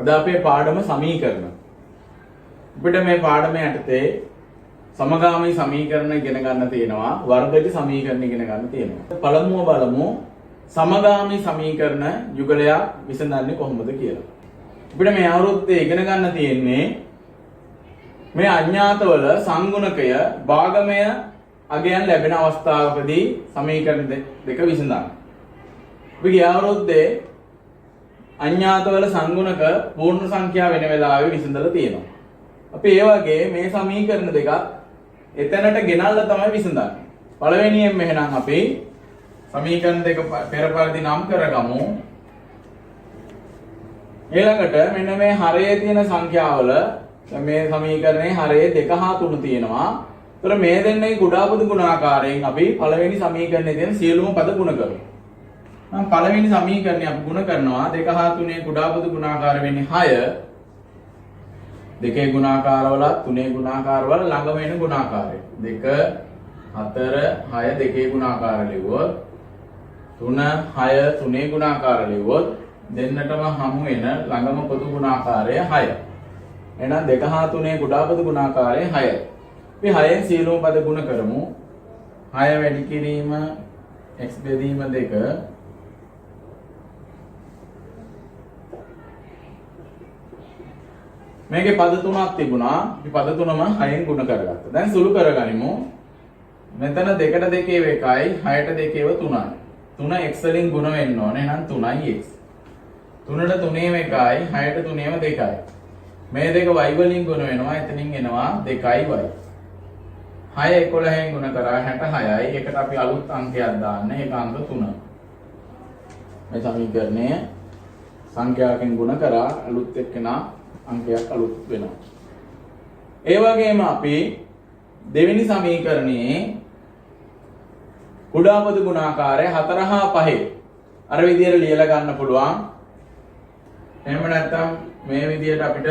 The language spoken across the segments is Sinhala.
අද අපේ පාඩම සමීකරණ. අපිට මේ පාඩම යටතේ සමගාමී සමීකරණ ඉගෙන ගන්න තියෙනවා, වර්ගජ සමීකරණ ඉගෙන ගන්න තියෙනවා. පළමුව බලමු සමගාමී සමීකරණ යුගලයක් විසඳන්නේ කොහොමද කියලා. අපිට මේ අවුරුද්දේ ඉගෙන ගන්න තියෙන්නේ මේ අඥාතවල සංගුණකය භාගමය අගයන් ලැබෙන අවස්ථාවකදී සමීකරණ දෙක විසඳන්න. අපි ගිය අවුරුද්දේ අඥාතවල සංගුණක පූර්ණ සංඛ්‍යා වෙන වෙලාවෙ විසඳලා තියෙනවා. අපි ඒ වගේ මේ සමීකරණ දෙකක් එතනට ගෙනල්ලා තමයි විසඳන්නේ. පළවෙනියෙන් එහෙනම් අපි සමීකරණ දෙක පෙර පරිදි නම් කරගමු. ඊළඟට මෙන්න මේ හරයේ තියෙන සංඛ්‍යාවල මේ සමීකරණේ හරයේ 2 හා 3 තියෙනවා. ඒතර මේ දෙන්නේ කුඩා පද ගුණාකාරයෙන් අපි පළවෙනි සමීකරණයේ තියෙන සියලුම පද ගුණ කරමු. නම් පළවෙනි සමීකරණය අපි ගුණ කරනවා 2 හා 3 කුඩා පද ගුණාකාර වෙන්නේ 6. දෙකේ ගුණාකාරවල 3 ගුණාකාරවල ළඟම වෙන ගුණාකාරය 2 4 6 දෙකේ ගුණාකාර ලිව්වොත් 3 6 3 ගුණාකාර ලිව්වොත් දෙන්නටම හමු වෙන ළඟම පොදු ගුණාකාරය 6. එහෙනම් 2 හා 3 කුඩා පද ගුණාකාරය 6. අපි 6න් සියලුම පද ගුණ කරමු. 6 වැඩි කිරීම x බෙදීම 2 මේකේ පද තුනක් තිබුණා. අපි පද තුනම 6න් ගුණ කරගත්තා. දැන් සුළු කරගනිමු. මෙතන 2ට 2 එකයි 6ට 2 3යි. 3 x වලින් ගුණ වෙන්න ඕනේ. එහෙනම් 3යි x. 3ට 3ම එකයි 6ට 3ම 2යි. මේ දෙක y වලින් ගුණ වෙනවා. එතනින් එනවා 2යි y. 6 11න් ගුණ කරා 66යි. ඒකට අපි අලුත් අංකයක් දාන්න. ඒක අංක 3. මේ සමීකරණය සංඛ්‍යාවකින් ගුණ කරා අලුත් එක්කෙනා අංකයක් අලුත් වෙනවා. ඒ වගේම අපි දෙවෙනි සමීකරණයේ කුඩා පද ගුණාකාරය 4 හා 5 අර විදියට ලියලා ගන්න පුළුවන්. එහෙම නැත්නම් මේ විදියට අපිට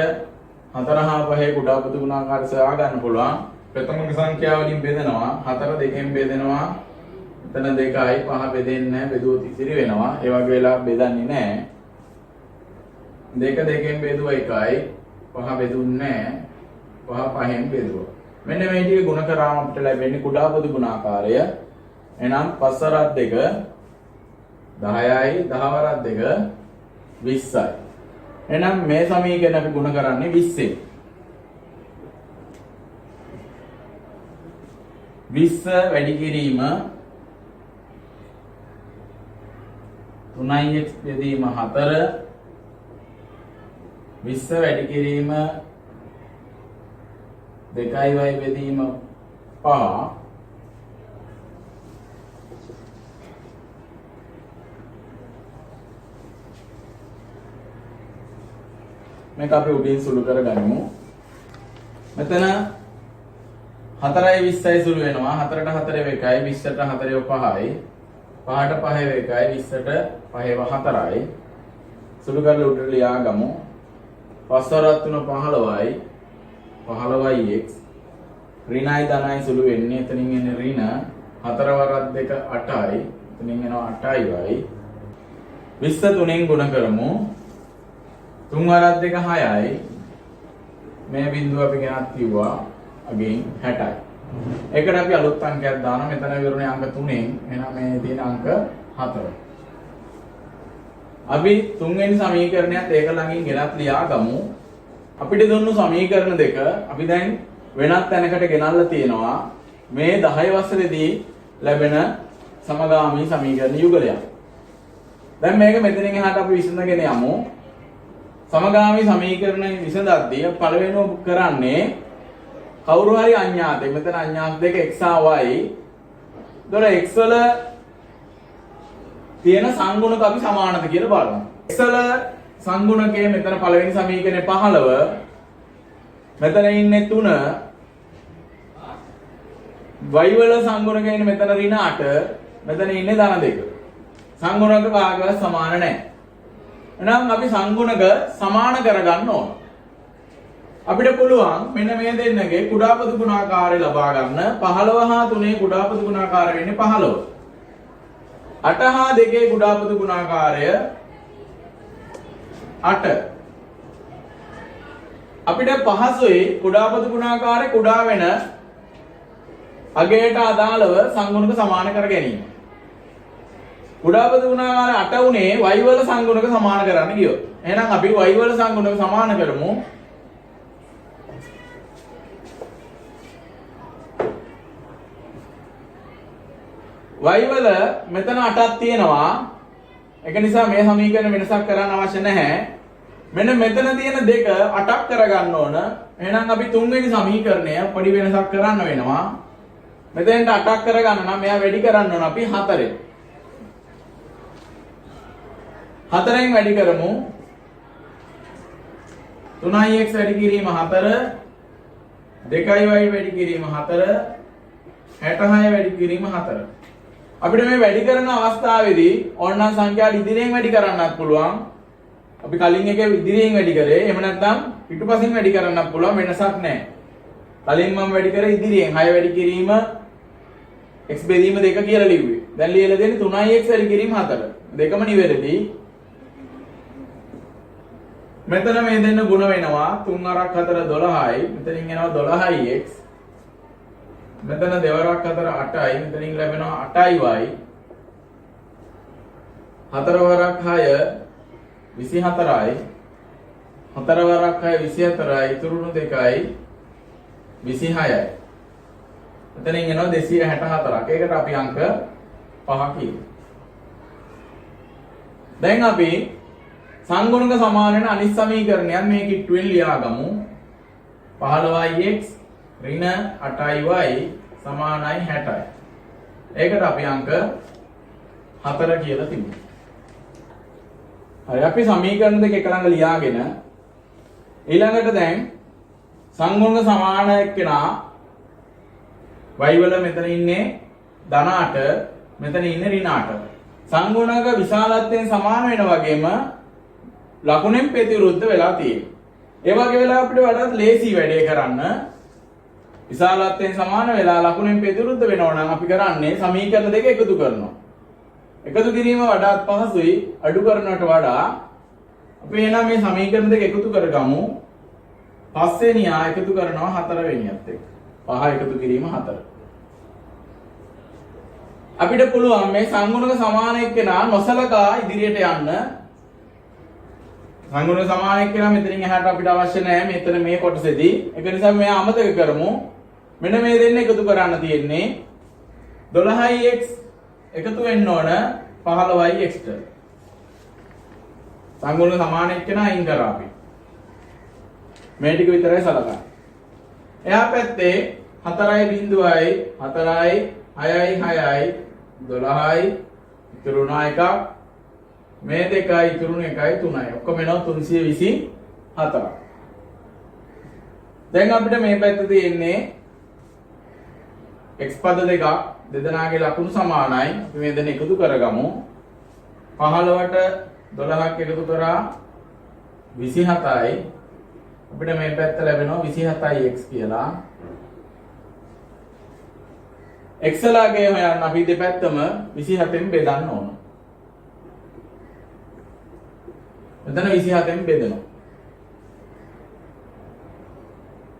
4 හා 5 කුඩා පද ගුණාකාරය සොයා ගන්න පුළුවන්. ප්‍රථම සංඛ්‍යාව වලින් බෙදනවා 4 2ෙන් බෙදෙනවා. එතන 2යි 5 බෙදෙන්නේ නැහැ. බෙදුවොත් ඉතිරි වෙනවා. ඒ වගේ වෙලා බෙදන්නේ නැහැ. 2 2ෙන් බෙදුවා 1යි 5 බෙදුන්නේ නැහැ 5 5ෙන් බෙදුවා. මෙන්න මේ ටික ගුණ කරාම අපිට ලැබෙන්නේ කුඩා පද ගුණාකාරය. එහෙනම් 5 වරක් 2 10යි 10 වරක් 2 20යි. එහෙනම් මේ සමීකරණ අපි ගුණ කරන්නේ 20ෙන්. 20 වැඩි කිරීම 3x බෙදීම 4 20 වැඩි කිරීම 2y බෙදීම 5 මේක අපි උඩින් සුළු කරගනිමු. මෙතන 4යි 20යි සුළු වෙනවා. 4ට 4 1යි 20ට 4 5යි 5ට 5 1යි 20ට 5 4යි සුළු කරලා උඩට ලියා ගමු. 5 වරක් 3 15යි 15යි x ඍණයි ධනයි සුළු වෙන්නේ. එතනින් එන්නේ ඍණ 4 වරක් 2 8යි එතනින් එනවා 8යි y 20 3ෙන් ගුණ කරමු. 3 වරක් 2 6යි මේ බිඳුව අපි ගෙනත් කිව්වා අගෙන් 60යි. ඒකට අපි අලුත් අංකයක් දානවා. මෙතන විරුණේ අංක 3ෙන්. එහෙනම් මේ තියෙන අංක 4. අපි තුන්වෙනි සමීකරණයත් ඒක ළඟින් ගෙනත් ලියා ගමු. අපිට දුන්නු සමීකරණ දෙක අපි දැන් වෙනත් තැනකට ගෙනල්ලා තියෙනවා. මේ 10 වසරේදී ලැබෙන සමගාමී සමීකරණ යුගලයක්. දැන් මේක මෙතනින් එහාට අපි විසඳගෙන යමු. සමගාමී සමීකරණ විසඳද්දී පළවෙනිව කරන්නේ කවුරු හරි අඥාතෙක්. මෙතන අඥාත දෙක x හා y. දොර x වල තියෙන සංගුණක අපි සමානද කියලා බලමු. x වල සංගුණකයේ මෙතන පළවෙනි සමීකරණේ 15. මෙතන ඉන්නේ 3. y වල සංගුණකයේ ඉන්නේ මෙතන ඍණ 8. මෙතන ඉන්නේ ධන 2. සංගුණක භාගවල සමාන නැහැ. එහෙනම් අපි සංගුණක සමාන කරගන්න ඕන. අපිට පුළුවන් මෙන්න මේ දෙන්නගේ කුඩා පද ගුණාකාරය ලබා ගන්න. 15 හා 3 කුඩා පද ගුණාකාරය වෙන්නේ 15. 8 හා 2 කුඩා පද ගුණාකාරය 8. අපිට පහසුයි කුඩාපද ගුණාකාරය කුඩා වෙන අගයට අදාළව සංගුණක සමාන කර ගැනීම. කුඩාපද ගුණාකාරය 8 උනේ y වල සංගුණක සමාන කරන්න ගියොත්. එහෙනම් අපි y වල සංගුණක සමාන කරමු. y වල මෙතන 8ක් තියෙනවා. ඒක නිසා මේ සමීකරණ වෙනසක් කරන්න අවශ්‍ය නැහැ. මෙන්න මෙතන තියෙන දෙක 8ක් කරගන්න ඕන. එහෙනම් අපි තුන්වෙනි සමීකරණය පොඩි වෙනසක් කරන්න වෙනවා. මෙතෙන්ට 8ක් කරගන්න නම් මෙයා වැඩි කරන්න ඕන අපි 4ෙන්. 4ෙන් වැඩි කරමු. 3x වැඩි කිරීම 4, 2y වැඩි කිරීම 4, 66 වැඩි කිරීම 4. අපිට මේ වැඩි කරන අවස්ථාවේදී ඕනනම් සංඛ්‍යාව ඉදිරියෙන් වැඩි කරන්නත් පුළුවන්. අපි කලින් එකේ ඉදිරියෙන් වැඩි කරේ. එහෙම නැත්නම් පිටුපසින් වැඩි කරන්නත් පුළුවන්, වෙනසක් නැහැ. කලින් මම වැඩි කරේ ඉදිරියෙන් 6 වැඩි කිරීම x බෙදීම 2 කියලා ලිව්වේ. දැන් ලියලා දෙන්නේ 3x වැඩි කිරීම 4. දෙකම නිවැරදි. මෙතන මේ දෙන්න ගුණ වෙනවා 3 අරක් 4 12යි. මෙතනින් එනවා 12x. මෙතන දෙවරක් 4 8යි. මෙතනින් ලැබෙනවා 8y. 4 වරක් 6 24යි. 4 වරක් 6 24යි. ඉතුරුණු දෙකයි 26යි. මෙතනින් එනවා 264ක්. ඒකට අපි අංක 5 කියමු. දැන් අපි සංගුණක සමාන වෙන අනිත් සමීකරණයන් මේ කිට්ටුවෙන් ලියාගමු. 15x ඍණ 8y සමානයි 60යි. ඒකට අපි අංක 4 කියලා තිබුණා. හරි අපි සමීකරණ දෙක එක ළඟ ලියාගෙන ඊළඟට දැන් සංගුණක සමාන එක්කෙනා y වල මෙතන ඉන්නේ ධන 8, මෙතන ඉන්නේ ඍණ 8. සංගුණක විශාලත්වයෙන් සමාන වෙන වගේම ලකුණෙන් ප්‍රතිවිරුද්ධ වෙලා තියෙනවා. ඒ වගේ වෙලා අපිට වඩාත් ලේසි වැඩේ කරන්න. විශාලත්වයෙන් සමාන වෙලා ලකුණෙන් ප්‍රතිවිරුද්ධ වෙනවා නම් අපි කරන්නේ සමීකරණ දෙක එකතු කරනවා. එකතු කිරීම වඩාත් පහසුයි අඩු කරනවට වඩා. අපි එහෙනම් මේ සමීකරණ දෙක එකතු කරගමු. 5 වෙනියා එකතු කරනවා 4 වෙනියත් එක්ක. 5 එකතු කිරීම 4. අපිට පුළුවන් මේ සංගුණක සමාන එක්කෙනා නොසලකා ඉදිරියට යන්න. සංගුණක සමාන එක්කෙනා මෙතනින් එහාට අපිට අවශ්‍ය නැහැ මෙතන මේ කොටසේදී. ඒක නිසා මෙයා අමතක කරමු. මෙන්න මේ දෙන්න එකතු කරන්න තියෙන්නේ 12x එකතු වෙන්න ඕන 15x ට. සංගුණක සමාන එක්කෙනා අයින් කරා අපි. මේ ටික විතරයි සලකන්නේ. එහා පැත්තේ 4යි බිඳුවයි 4යි 6යි 6යි 12යි ඉතුරුනා එකක් මේ දෙකයි ඉතුරුන එකයි 3යි ඔක්කොම එනවා 324. දැන් අපිට මේ පැත්ත තියෙන්නේ x පද දෙකක් දෙදෙනාගේ ලකුණු සමානයි. අපි මේ දෙන එකතු කරගමු. 15ට 12ක් එකතු කරා 27යි. අපිට මේ පැත්ත ලැබෙනවා 27x කියලා. x ලාගේ හොයන්න අපි දෙපැත්තම 27න් බෙදන්න ඕන. මෙතන 27න් බෙදනවා.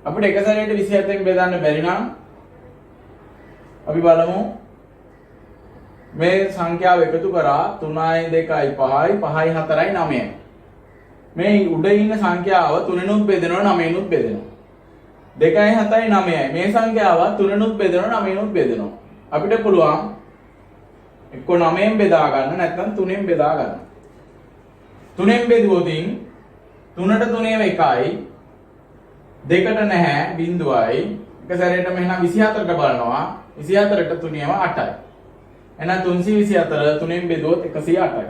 අපිට එක සැරේට 27න් බෙදන්න බැරි නම් අපි බලමු මේ සංඛ්‍යාව එකතු කරා 3යි 2යි 5යි 5යි 4යි 9යි. මේ උඩ ඉන්න සංඛ්‍යාව 3නුත් බෙදෙනවා 9නුත් බෙදෙනවා. 2යි 7යි 9යි. මේ සංඛ්‍යාව 3නුත් බෙදෙනවා 9නුත් බෙදෙනවා. අපිට පුළුවන් එක්ක 9න් බෙදා ගන්න නැත්නම් 3න් බෙදා ගන්න. 3න් බෙදුවොත් 3ට 3 1යි 2ට නැහැ බිඳුවයි. එක සැරේටම එහෙනම් 24ට බලනවා. 24ට 3ම 8යි. එහෙනම් 324 3න් බෙදුවොත් 108යි.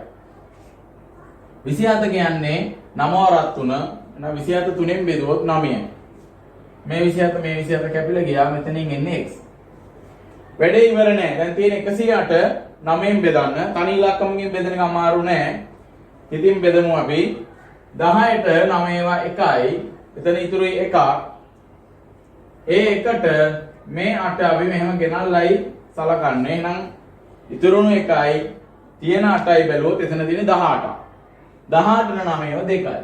27 කියන්නේ 9 වරක් 3. එහෙනම් 27 3න් බෙදුවොත් 9යි. මේ 27 මේ 27 කැපිලා ගියා. මෙතනින් එන්නේ x. වැඩේ ඉවර නෑ. දැන් තියෙන 108 9න් බෙදන්න. තනි ඉලක්කමකින් බෙදන එක අමාරු නෑ. ඉතින් බෙදමු අපි 10ට 9වා 1යි. එතන ඉතුරුයි 1ක්. ඒ 1ට මේ 8 අපි මෙහෙම ගෙනල්ලයි සලකන්නේ. එහෙනම් ඉතුරුණු 1යි තියෙන 8යි බැලුවොත් එතන තියෙන 18ක්. 18ට 9ව 2යි.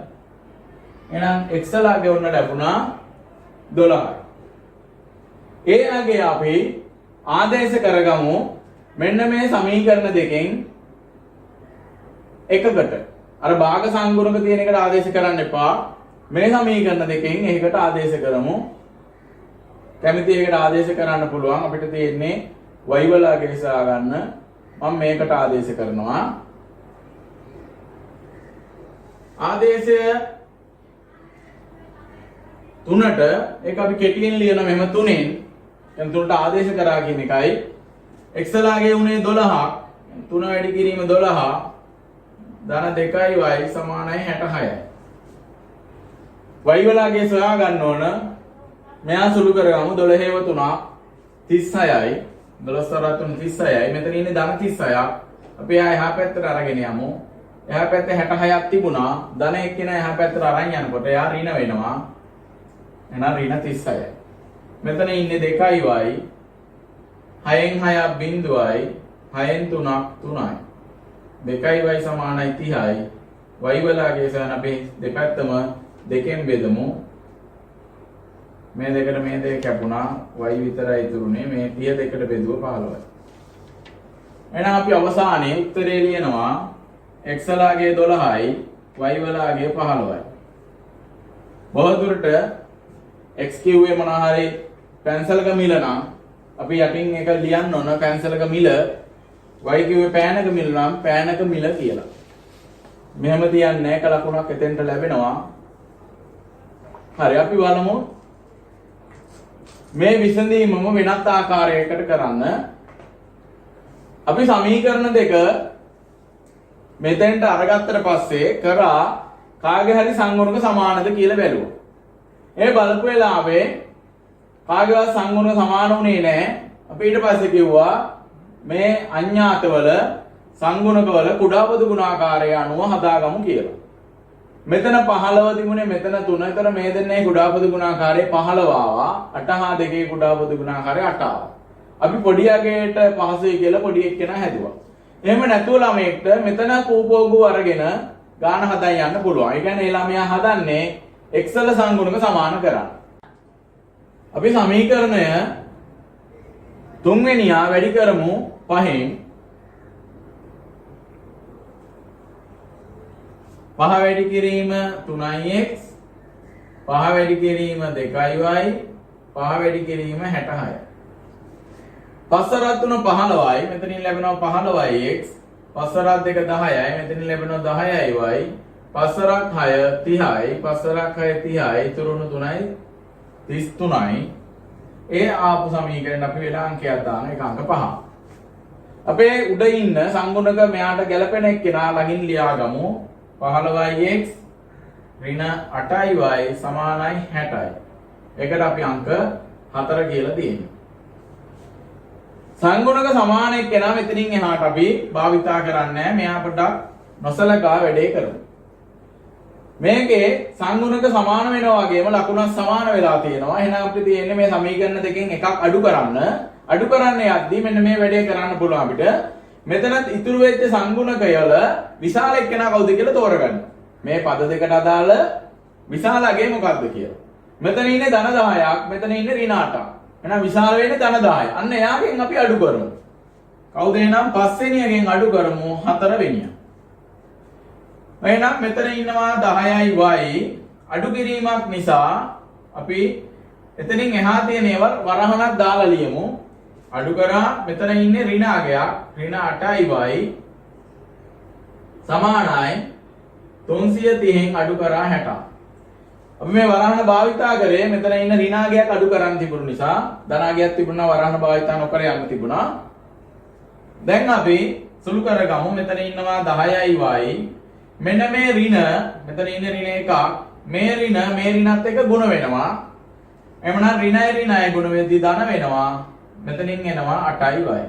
එහෙනම් x ලාගේ ඔන්න ලැබුණා 12යි. ඒ අගේ අපි ආදේශ කරගමු මෙන්න මේ සමීකරණ දෙකෙන් එකකට. අර භාග සංගුණක තියෙන එකට ආදේශ කරන්න එපා. මේ සමීකරණ දෙකෙන් එකකට ආදේශ කරමු. කැමති එකට ආදේශ කරන්න පුළුවන්. අපිට තියෙන්නේ y වලගේ සා ගන්න. මම මේකට ආදේශ කරනවා. ආදේශය තුනට ඒක අපි කෙටියෙන් ලියන මෙහෙම තුනෙන් දැන් තුනට ආදේශ කරා කියන එකයි x ලාගේ උනේ 12ක් 3 වැඩි කිරීම 12 ධන 2y සමානයි 66යි y වලගේ සොයා ගන්න ඕන මෙයා සුළු කරගමු 12 ව 3 36යි 12 3 36යි මෙතන ඉන්නේ ධන 36ක් අපි එහා පැත්තට අරගෙන යමු එහා පැත්තේ 66ක් තිබුණා ධන එක්කෙනා එහා පැත්තට අරන් යනකොට එයා ඍණ වෙනවා එහෙනම් ඍණ 36යි මෙතන ඉන්නේ 2y 6න් 6ක් බිඳුවයි 6න් 3ක් 3යි 2y සමානයි 30යි y වලගේ සයන් අපි දෙපැත්තම දෙකෙන් බෙදමු මේ දෙකට මේ දෙක කැපුණා y විතරයි ඉතුරුනේ මේ 30 දෙකට බෙදුව 15යි එහෙනම් අපි අවසානයේ උත්තරේ ලියනවා x ලාගේ 12යි y වලගේ 15යි බොහෝ දුරට x කිව්වේ මොනවා හරි පැන්සලක මිල නම් අපි යටින් එක ලියන්න ඕන පැන්සලක මිල y කිව්වේ පෑනක මිල නම් පෑනක මිල කියලා. මෙහෙම තියන්නේ එක ලකුණක් එතෙන්ට ලැබෙනවා. හරි අපි බලමු මේ විසඳීමම වෙනත් ආකාරයකට කරන්න. අපි සමීකරණ දෙක මෙතෙන්ට අරගත්තට පස්සේ කරා කාගේ හරි සංගුණක සමානද කියලා බැලුවා. ඒ බලපු වෙලාවේ කාගේවත් සංගුණ සමාන වුණේ නැහැ. අපි ඊට පස්සේ කිව්වා මේ අඥාතවල සංගුණකවල කුඩා පොදු ගුණාකාරය අනුව හදාගමු කියලා. මෙතන 15 තිබුණේ මෙතන 3. ඒතර මේ දෙන්නේ කුඩා පොදු ගුණාකාරය 15 ආවා. 8 හා 2 කුඩා පොදු ගුණාකාරය 8 ආවා. අපි පොඩි අගේට පහසුයි කියලා පොඩි එක්කෙනා හැදුවා. එහෙම නැතුව ළමයෙක්ට මෙතන කූපෝගු අරගෙන ගාන හදා යන්න පුළුවන්. ඒ කියන්නේ ළමයා හදන්නේ x වල සංගුණක සමාන කරන්න. අපි සමීකරණය තුන්වෙනියා වැඩි කරමු 5න් 5 වැඩි කිරීම 3x 5 වැඩි කිරීම 2y 5 වැඩි කිරීම 66යි 5 රත් 3 15යි මෙතනින් ලැබෙනවා 15x 5 රත් 2 10යි මෙතනින් ලැබෙනවා 10y 5 රත් 6 30යි 5 රත් 6 30යි ඉතුරුණු 3යි 33යි ඒ ආපු සමීකරණ අපි වෙලා අංකයක් දාන එක අංක 5. අපේ උඩ ඉන්න සංගුණක මෙයාට ගැලපෙන එක්කෙනා ළඟින් ලියාගමු 15x ඍණ 8y සමානයි 60යි. ඒකට අපි අංක 4 කියලා දෙන්නේ. සංගුණක සමාන එක්කෙනා මෙතනින් එහාට අපි භාවිතා කරන්නේ නැහැ. මෙයා පොඩ්ඩක් නොසලකා වැඩේ කරමු. මේකේ සංගුණක සමාන වෙනවා වගේම ලකුණක් සමාන වෙලා තියෙනවා. එහෙනම් අපිට තියෙන්නේ මේ සමීකරණ දෙකෙන් එකක් අඩු කරන්න. අඩු කරන්න යද්දී මෙන්න මේ වැඩේ කරන්න පුළුවන් අපිට. මෙතනත් ඉතුරු වෙච්ච සංගුණකයල විශාල එක්කෙනා කවුද කියලා තෝරගන්න. මේ පද දෙකට අදාළ විශාලගේ මොකක්ද කියලා. මෙතන ඉන්නේ ධන 10ක්, මෙතන ඉන්නේ ඍණ 8ක්. එහෙනම් විශාල වෙන්නේ ධන 10යි. අන්න එයාගෙන් අපි අඩු කරමු. කවුද එහෙනම් 5 වෙනියගෙන් අඩු කරමු 4 වෙනිය. එහෙනම් මෙතන ඉන්නවා 10y අඩු කිරීමක් නිසා අපි එතනින් එහා තියෙන ඒවා වරහණක් දාලා ලියමු. අඩු කරා මෙතන ඉන්නේ ඍණ අගයක් ඍණ 8y සමානයි 330න් අඩු කරා 60. අපි මේ වරහණ භාවිතා කරේ මෙතන ඉන්න ඍණ අගයක් අඩු කරන් තිබුණු නිසා ධන අගයක් තිබුණා වරහණ භාවිතා නොකර යන්න තිබුණා. දැන් අපි සුළු කරගමු මෙතන ඉන්නවා 10y මෙන්න මේ ඍණ මෙතන ඉන්න ඍණ එකක් මේ ඍණත් එක්ක ගුණ වෙනවා. එhmenan ඍණයි ගුණ වෙද්දී ධන වෙනවා. මෙතනින් එනවා 8y.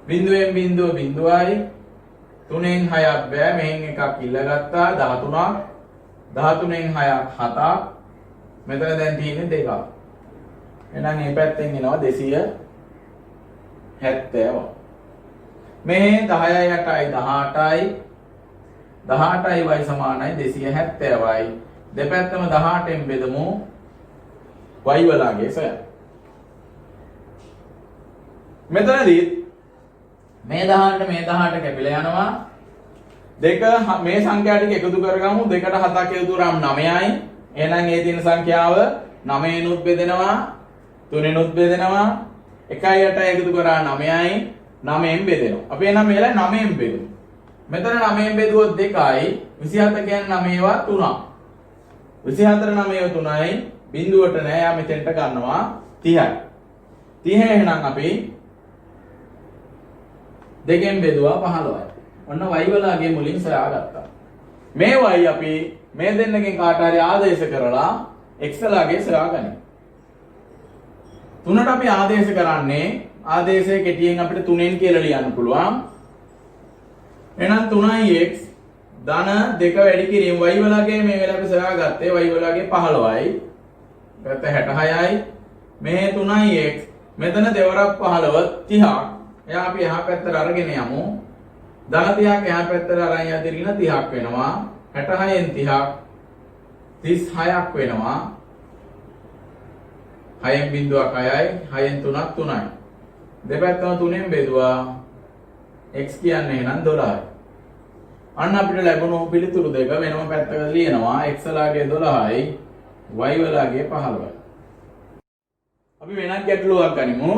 බිඳුවෙන් බිඳුව බිඳුවයි 3න් 6ක් බෑ මෙහෙන් එකක් ඉල්ලගත්තා 13ක් 13න් 6ක් 7ක් මෙතන දැන් තියෙන්නේ 2ක්. එහෙනම් මේ පැත්තෙන් එනවා 270. මේ 10යි 8යි 18යි 18y සමානයි 270යි දෙපැත්තම 18න් බෙදමු y වලගේ සොයන්න. මෙතනදී මේ 18ට මේ 18 කැපිලා යනවා. දෙක මේ සංඛ්‍යා ටික එකතු කරගමු. 2ට 7ක් එකතු කරාම 9යි. එහෙනම් ඒ තියෙන සංඛ්‍යාව 9 නුත් බෙදෙනවා 3 නුත් බෙදෙනවා 1යි 8යි එකතු කරා 9යි 9ෙන් බෙදෙනවා. අපි එහෙනම් මේලා 9ෙන් බෙදමු. මෙතන 9ෙන් බෙදුවොත් 2යි 27 කියන්නේ 9වා 3ක්. 24 9ව 3යි බිඳුවට නෑ. යා මෙතෙන්ට ගන්නවා 30යි. 30 එහෙනම් අපි දෙකෙන් බෙදුවා 15යි. ඔන්න y වලගේ මුලින් සොයාගත්තා. මේ y අපි මේ දෙන්නගෙන් කාට හරි ආදේශ කරලා x ලගේ සොයාගනිමු. 3ට අපි ආදේශ කරන්නේ ආදේශය කෙටියෙන් අපිට 3ෙන් කියලා ලියන්න පුළුවන්. එහෙනම් 3x ධන 2 වැඩි කිරීම y වලගේ මේ වෙලාව අපි සොයාගත්තේ y වලගේ 15යි. පැත්ත 66යි. මේ 3x මෙතන දෙවරක් 15 30ක්. එයා අපි එහා පැත්තට අරගෙන යමු. ධන 30ක් එහා පැත්තට අරන් යදිරින 30ක් වෙනවා. 66න් 30ක් 36ක් වෙනවා. 6න් බිඳුවක් 6යි 6න් 3ක් 3යි. දෙපැත්තම 3ෙන් බෙදුවා x කියන්නේ එහෙනම් 12යි. අන්න අපිට ලැබුණු පිළිතුරු දෙක වෙනම පැත්තකට ලියනවා. x ලාගේ 12යි y වලාගේ 15යි. අපි වෙනත් ගැටලුවක් ගනිමු.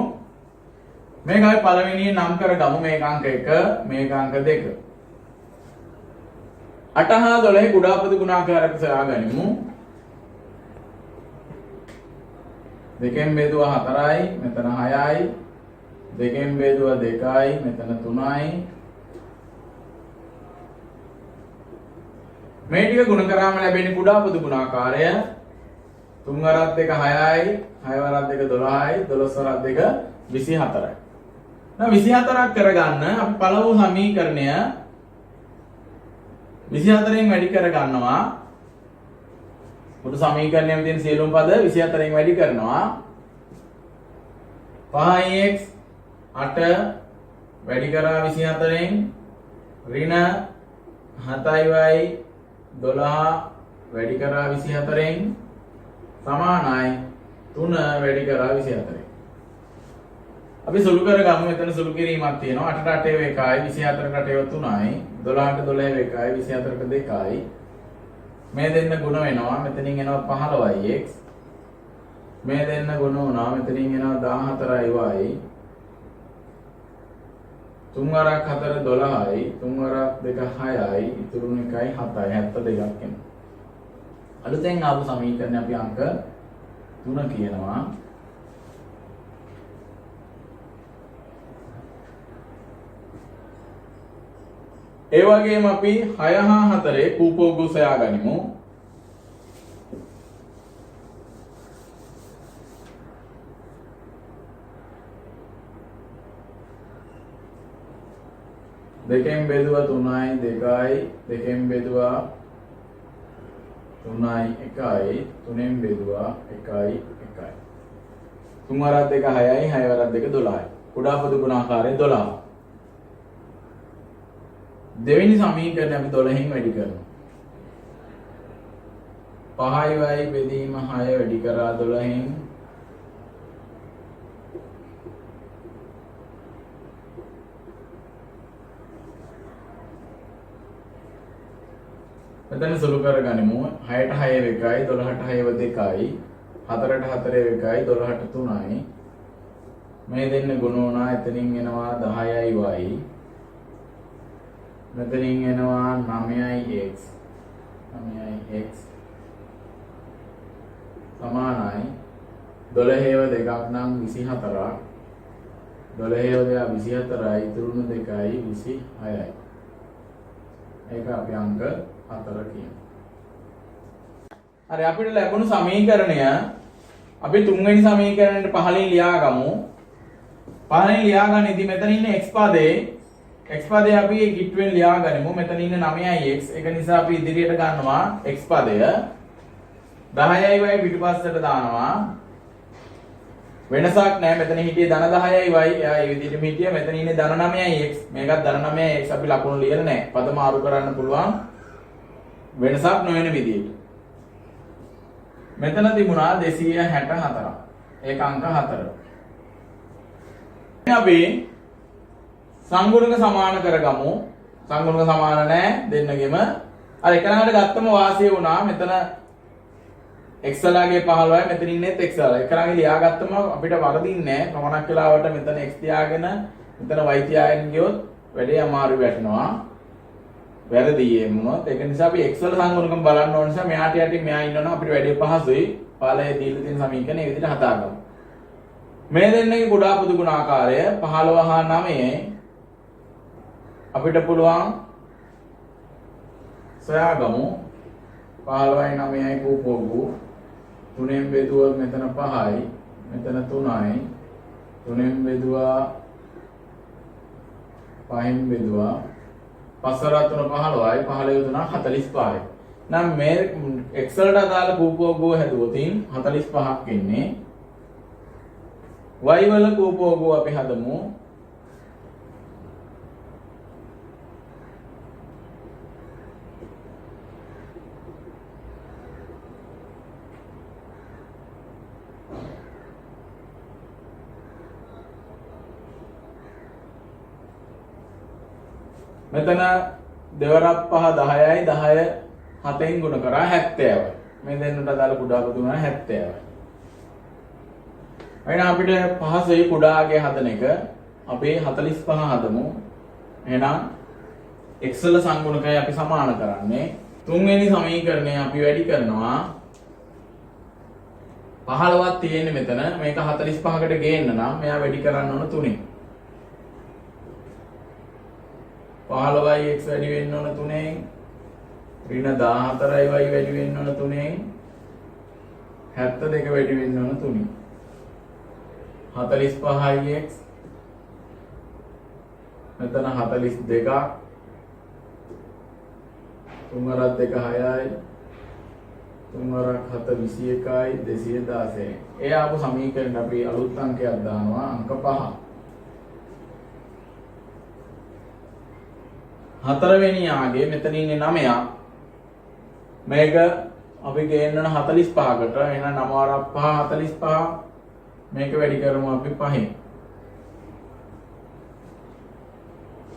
මේක අපි පළවෙනියෙන් නම් කරගමු. මේක අංක 1 මේක අංක 2. 8 හා 12 කුඩාපද ගුණාකාරයක් සොයාගනිමු. දෙකෙන් බෙදුවා 4යි මෙතන 6යි. දෙකෙන් බෙදුවා 2යි මෙතන 3යි. මේ ටික ගුණ කරාම ලැබෙන කුඩාපද ගුණාකාරය 3 වරක් 2 6යි 6 වරක් 2 12යි 12 වරක් 2 24යි. දැන් 24ක් කරගන්න අපි පළමු සමීකරණය 24න් වැඩි කරගන්නවා. මුළු සමීකරණයෙම තියෙන සියලුම පද 24න් වැඩි කරනවා. 5x 8 වැඩි කරා 24න් ඍණ 7y 12 වැඩි කරා 24න් සමානයි 3 වැඩි කරා 24න්. අපි සුළු කරගමු. මෙතන සුළු කිරීමක් තියෙනවා. 8ට 8 එකයි 24ට 8 3යි 12ට 12 එකයි 24ට 2යි. මේ දෙන්න ගුණ වෙනවා. මෙතනින් එනවා 15x. මේ දෙන්න ගුණ වුණා. මෙතනින් එනවා 14y. 3 වරක් 4 12යි 3 වරක් 2 6යි ඉතුරුන එකයි 7යි 72ක් එනවා. අලුතෙන් ආපු සමීකරණය අපි අංක 3 කියනවා. ඒ වගේම අපි 6 හා 4 කූපෝගු සොයාගනිමු. දෙකෙන් බෙදුවා 3යි 2යි දෙකෙන් බෙදුවා 3යි 1යි 3ෙන් බෙදුවා 1යි 1යි 3 වරක් 2 6යි 6 වරක් 2 12යි. කුඩාපද ගුණාකාරය 12. දෙවෙනි සමීකරණය අපි 12න් වැඩි කරනවා. 5y බෙදීම 6 වැඩි කරා 12න් මෙතන සුළු කරගනිමු. 6ට 6 එකයි 12ට 6 2යි 4ට 4 එකයි 12ට 3යි. මේ දෙන්න ගුණ වුණා. එතනින් එනවා 10යි y. මෙතනින් එනවා 9යි x. 9යි x සමානයි 12ව දෙකක් නම් 24ක්. 12ව දෙක 24යි ඉතුරුන දෙකයි 26යි. ඒක අපි අංක 4 කියමු. හරි අපිට ලැබුණු සමීකරණය අපි තුන්වෙනි සමීකරණයට පහලින් ලියාගමු. පහලින් ලියාගනිද්දි මෙතන ඉන්න x පදේ අපි කිට්ටුවෙන් ලියාගනිමු. මෙතන ඉන්න 9යි x. ඒක නිසා අපි ඉදිරියට ගන්නවා x පදය. 10යි y පිටිපස්සට දානවා. වෙනසක් නැහැ. මෙතන හිටියේ ධන 10යි y. එයා ඒ විදිහටම හිටියා. මෙතන ඉන්නේ ධන 9යි x. මේකත් ධන 9යි x. අපි ලකුණු ලියලා නැහැ. පද මාරු කරන්න පුළුවන් වෙනසක් නොවන විදිහට. මෙතන තිබුණා 264. ඒක අංක 4. අපි සංගුණක සමාන කරගමු. සංගුණක සමාන නැහැ දෙන්නගෙම. අර එකනකට ගත්තම වාසිය වුණා. මෙතන x ලාගේ 15යි මෙතන ඉන්නේ x ලා. එකනගේ ලියාගත්තම අපිට වරදින්නේ නැහැ. ප්‍රමාණක් වෙලාවට මෙතන x තියාගෙන මෙතන y තියාගෙන ගියොත් වැඩේ අමාරු වැටෙනවා. වැරදි එමුණොත් ඒක නිසා අපි x වල සංගුණකම් බලන්න ඕන නිසා මෙහාට යටින් මෙහා ඉන්නවනම් අපිට වැඩේ පහසුයි. පාළයේ දීලා තියෙන සමීකරණය මේ විදිහට හදාගමු. මේ දෙන්නගේ කුඩා පොදු ගුණාකාරය 15 හා 9 අපිට පුළුවන් සොයාගමු. 15යි 9යි කූපෝගු 3ෙන් බෙදුවොත් මෙතන 5යි මෙතන 3යි 3ෙන් බෙදුවා 5න් බෙදුවා 5 3 15යි 15 3 45යි. නම් මේ x වලට අදාළ කූපෝගුව හැදුවොතින් 45ක් ඉන්නේ. y වල කූපෝගුව අපි හදමු. මෙතන දෙවරක් 5 10යි 10 7ෙන් ගුණ කරා 70යි. මේ දෙන්නට අදාළ කුඩා පොදු ගුණ 70යි. එහෙනම් අපිට පහසුයි කුඩාගේ හදන එක. අපි 45 හදමු. එහෙනම් x වල සංගුණකය අපි සමාන කරන්නේ. තුන්වෙනි සමීකරණය අපි වැඩි කරනවා. 15ක් තියෙන්නේ මෙතන. මේක 45කට ගේන්න නම් මෙයා වැඩි කරන්න ඕන 3ෙන්. 15යි x වැඩි වෙන්න ඕන 3ෙන්. ඍණ 14යි y වැඩි වෙන්න ඕන 3ෙන්. 72 වැඩි වෙන්න ඕන 3ෙන්. 45යි x මෙතන 42ක් 3 වරක් 2 6යි 3 වරක් 7 21යි 216යි. ඒ ආපු සමීකරණයට අපි අලුත් අංකයක් දානවා අංක 5. හතරවෙනි ආගේ මෙතන ඉන්නේ 9ක්. මේක අපි ගේන්න ඕන 45කට. එහෙනම් 9 වරක් 5 45. මේක වැඩි කරමු අපි 5න්.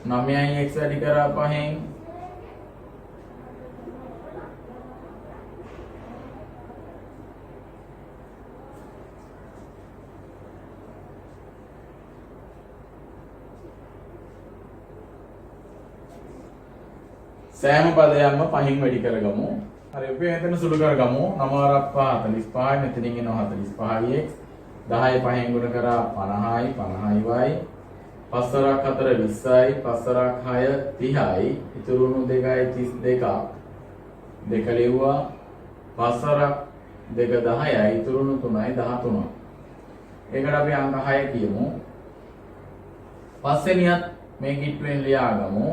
9යි x වැඩි කරා 5න්. සෑම පදයක්ම 5න් වැඩි කරගමු. හරි අපි මෙතන සුළු කරගමු. 9 වරක් 5 45යි මෙතනින් එනවා 45යි x 10යි 5න් ගුණ කරා 50යි 50යි y 5 වරක් 4 20යි 5 වරක් 6 30යි ඉතුරුණු 2යි 32ක් දෙක ලිව්වා 5 වරක් 2 10යි ඉතුරුණු 3යි 13ක්. ඒකට අපි අංක 6 කියමු. පස්වෙනියත් මේ කිට්ටුවෙන් ලියාගමු.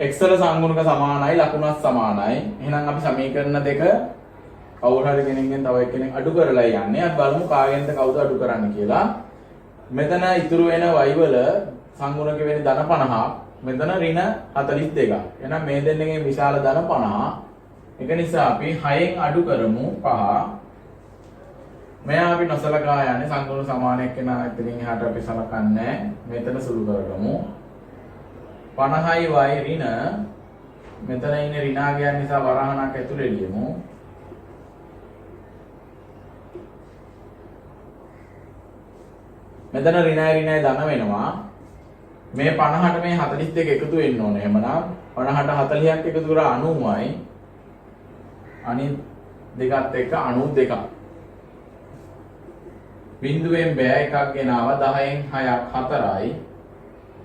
x වල සංගුණක සමානයි ලකුණත් සමානයි. එහෙනම් අපි සමීකරණ දෙක කවුරු හරි කෙනෙක්ගෙන් තව එක්කෙනෙක් අඩු කරලා යන්නේ. අපි බලමු කාගෙන්ද කවුද අඩු කරන්නේ කියලා. මෙතන ඉතුරු වෙන y වල සංගුණක වෙන්නේ ධන 50ක්. මෙතන ඍණ 42ක්. එහෙනම් මේ දෙන්නගේ විශාල ධන 50. ඒක නිසා අපි 6න් අඩු කරමු 5. මෙයා අපි නොසලකා යන්නේ සංගුණ සමානයක් කෙනා එතනින් එහාට අපි සලකන්නේ. මෙතන සුළු කරගමු. 50යි y ඍණ මෙතන ඉන්නේ ඍණාගයන් නිසා වරහණක් ඇතුලේ ලියමු. මෙතන ඍණයි ධන වෙනවා. මේ 50ට මේ 42 එකතු වෙන්න ඕනේ. එහෙමනම් 50ට 40ක් එකතු කරා 90යි. අනිත් දෙකත් එක්ක 92ක්. බිඳුවෙන් බෑ එකක් ගෙනාවා 10න් 6ක් 4යි.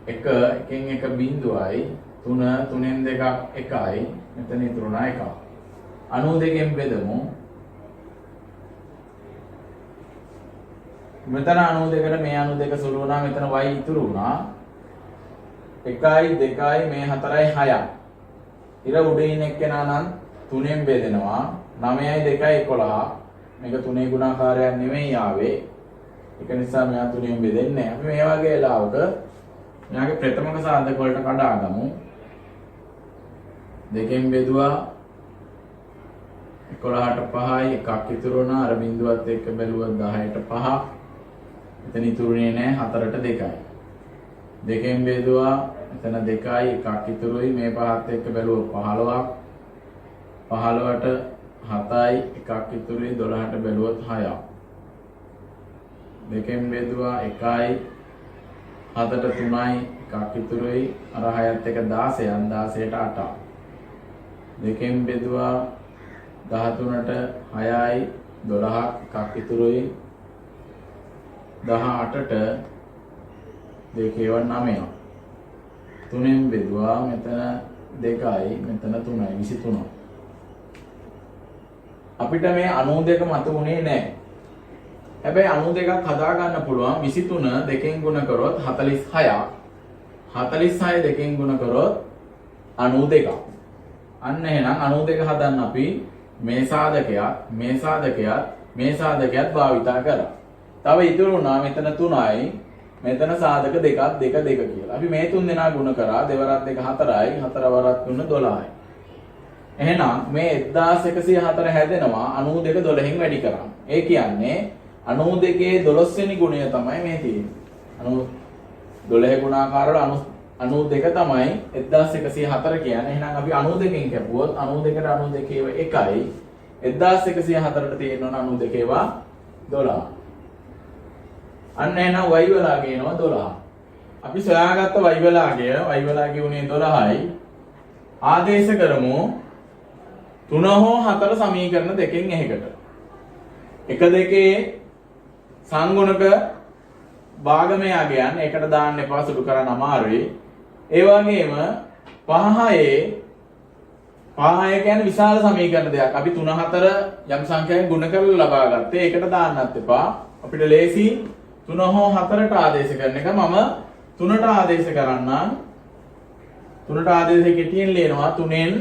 1 එකෙන් 1 බිඳුවයි 3 3ෙන් 2ක් 1යි මෙතන ඉතුරුනා 1ක් 92න් බෙදමු. මෙතන 92ට මේ 92 සුළු වුණා. මෙතන y ඉතුරු වුණා 1යි 2යි මේ 4යි 6ක්. ඉර උඩින් ඉන්න එක්කෙනා නම් 3ෙන් බෙදෙනවා 9යි 2යි 11. මේක 3 ගුණාකාරයක් නෙමෙයි ආවේ. ඒක නිසා මෙයා 3ෙන් බෙදෙන්නේ නැහැ. අපි මේ වගේ වෙලාවක මෙයාගේ ප්‍රථමක සාධක වලට කඩා ගමු. දෙකෙන් බෙදුවා 11ට 5යි එකක් ඉතුරු වුණා. අර බිඳුවත් එක්ක බැලුවොත් 10ට 5. එතන ඉතුරුනේ නැහැ 4ට 2යි. දෙකෙන් බෙදුවා එතන 2යි එකක් ඉතුරුයි. මේ 5ත් එක්ක බැලුවොත් 15ක්. 15ට 7යි එකක් ඉතුරුයි. 12ට බැලුවොත් 6ක්. දෙකෙන් බෙදුවා 1යි 7ට 3යි එකක් ඉතුරුයි. අර 6ත් එක 16ක් 16ට 8ක්. දෙකෙන් බෙදුවා 13ට 6යි 12ක් එකක් ඉතුරුයි. 18ට දෙකේව 9ක්. තුනෙන් බෙදුවා මෙතන 2යි මෙතන 3යි 23ක්. අපිට මේ 92 මත උනේ නැහැ. හැබැයි 92ක් හදා ගන්න පුළුවන් 23 දෙකෙන් ගුණ කරොත් 46ක්. 46 දෙකෙන් ගුණ කරොත් 92ක්. අන්න එහෙනම් 92 හදන්න අපි මේ සාධකයක් භාවිතා කරා. තව ඉතුරු වුණා මෙතන 3යි මෙතන සාධක දෙකක් 2 2 කියලා. අපි මේ තුන් දෙනා ගුණ කරා දෙවරක් 2 4යි 4 වරක් 3 12යි. එහෙනම් මේ 1104 හැදෙනවා 92 12න් වැඩි කරාම. ඒ කියන්නේ 92 12 වෙනි ගුණය තමයි මේ තියෙන්නේ. 12 ගුණාකාර වල 92 තමයි 1104 කියන්නේ. එහෙනම් අපි 92කින් කැපුවොත් 92ට 92 1යි 1104ට තියෙනවා 92 12. අන්න එහෙනම් y වලාගේ එනවා 12. අපි සොයාගත්ත y වලාගේ උනේ 12යි. ආදේශ කරමු 3 හෝ 4 සමීකරණ දෙකෙන් එකකට. 1 2 සංගුණක භාගමයාගයන් එකට දාන්න එපා සුදු කරන්න අමාරුයි. ඒ වගේම 5 කියන්නේ විශාල සමීකරණ දෙයක්. අපි 3 4 යම් සංඛ්‍යාවෙන් ගුණ කරලා ලබා ගත්තේ. ඒකට දාන්නත් එපා. අපිට ලේසි 3 හෝ 4ට ආදේශ කරන එක. මම 3ට ආදේශ කරන්නම්. 3ට ආදේශය කෙටියෙන් ලියනවා 3න්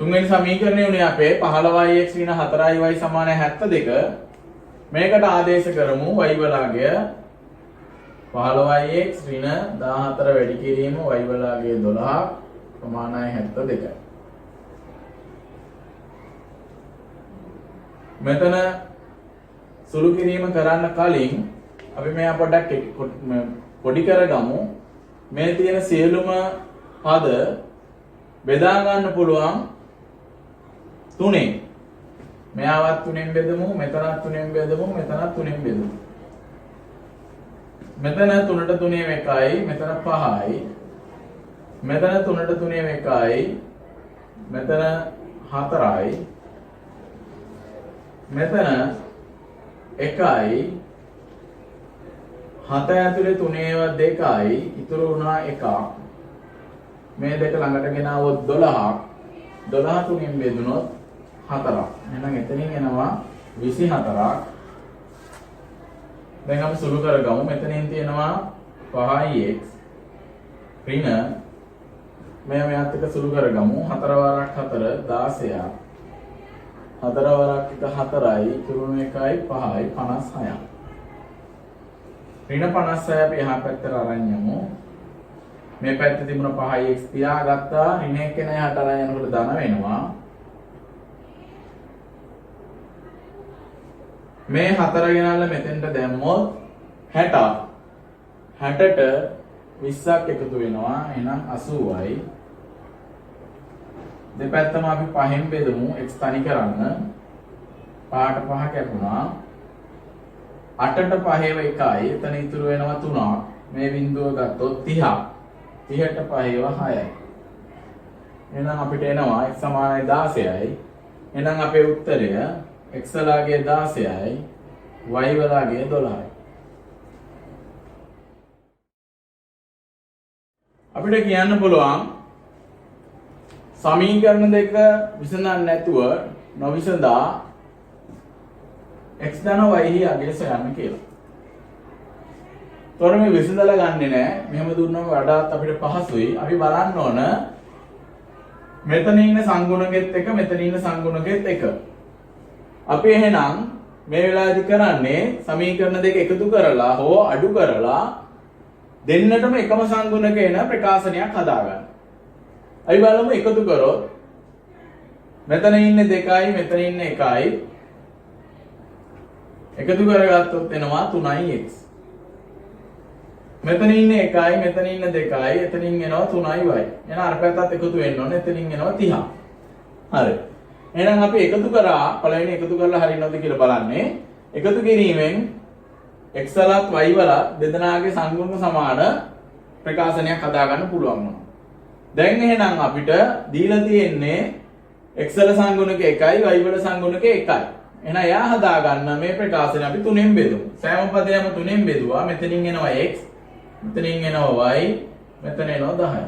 තුන්වෙනි සමීකරණය උනේ අපේ 15x ඍණ 4y සමාන 72. මේකට ආදේශ කරමු y වලාගය 15x ඍණ 14 වැඩි කිරීම y වලාගය 12 ප්‍රමාණය 72. මෙතන සුළු කිරීම කරන්න කලින් අපි මෙයා පොඩ්ඩක් පොඩි කරගමු. මේ තියෙන සියලුම පද බෙදා ගන්න පුළුවන් 3. මෙයාවත් 3ෙන් බෙදමු, මෙතනත් 3ෙන් බෙදමු, මෙතනත් 3ෙන් බෙදමු. මෙතන 3ට 3 1යි, මෙතන 5යි. මෙතන 3ට 3 1යි, මෙතන 4යි. මෙතන 1යි. 7 ඇතුලේ 3 2යි, ඉතුරු වුණා 1ක්. මේ දෙක ළඟට ගෙනාවොත් 12ක්. 12 3ෙන් බෙදුනොත් 4ක්. එහෙනම් එතනින් එනවා 24ක්. දැන් අපි සුළු කරගමු. මෙතනින් තියෙනවා 5x ඍණ මෙයාත් එක්ක සුළු කරගමු. 4 වරක් 4 16ක්. 4 වරක් 4යි, ඉතුරු 1යි 5යි 56ක්. ඍණ 56 අපි එහා පැත්තට අරන් යමු. මේ පැත්තේ තිබුණ 5x තියාගත්තා. ඍණ එක්ක නේ යට අරන් යනකොට ධන වෙනවා. මේ 4 ගෙනල්ලා මෙතෙන්ට දැම්මොත් 60ක්. 60ට 20ක් එකතු වෙනවා. එහෙනම් 80යි. දෙපැත්තම අපි 5න් බෙදමු x තනි කරන්න. 5ට 5 කැපුණා. 8ට 5ව 1යි. එතන ඉතුරු වෙනවා 3ක්. මේ බිඳුව ගත්තොත් 30ක්. 30ට 5ව 6යි. එහෙනම් අපිට එනවා x සමානයි 16යි. එහෙනම් අපේ උත්තරය x වලාගේ 16යි y වලාගේ 12යි. අපිට කියන්න පුළුවන් සමීකරණ දෙක විසඳන්න නැතුව නොවිසඳා x ධන y හි අගය සොයන්න කියලා. තොර මේ විසඳලා ගන්නෙ නෑ. මෙහෙම දුන්නම වඩාත් අපිට පහසුයි. අපි බලන්න ඕන මෙතන ඉන්න සංගුණකෙත් එක මෙතන ඉන්න සංගුණකෙත් එක. අපි එහෙනම් මේ වෙලාවේදී කරන්නේ සමීකරණ දෙක එකතු කරලා හෝ අඩු කරලා දෙන්නටම එකම සංගුණක එන ප්‍රකාශනයක් හදාගන්න. අපි බලමු එකතු කරොත් මෙතන ඉන්නේ 2යි මෙතන ඉන්නේ 1යි එකතු කරගත්තොත් එනවා 3x. මෙතන ඉන්නේ 1යි මෙතන ඉන්නේ 2යි එතනින් එනවා 3y. එහෙනම් අර පැත්තත් එකතු වෙන්න ඕනේ. එතනින් එනවා 30. හරි. එහෙනම් අපි එකතු කරා පළවෙනි එකතු කරලා හරියනවද කියලා බලන්නේ. එකතු කිරීමෙන් x වලත් y වලත් දෙදෙනාගේ සංගුණක සමාන ප්‍රකාශනයක් හදාගන්න පුළුවන් වෙනවා. දැන් එහෙනම් අපිට දීලා තියෙන්නේ x වල සංගුණක 1යි y වල සංගුණක 1යි. එහෙනම් එයා හදාගන්න මේ ප්‍රකාශනය අපි 3ෙන් බෙදමු. සෑම පදයක්ම 3ෙන් බෙදුවා. මෙතනින් එනවා x මෙතනින් එනවා y මෙතන එනවා 10.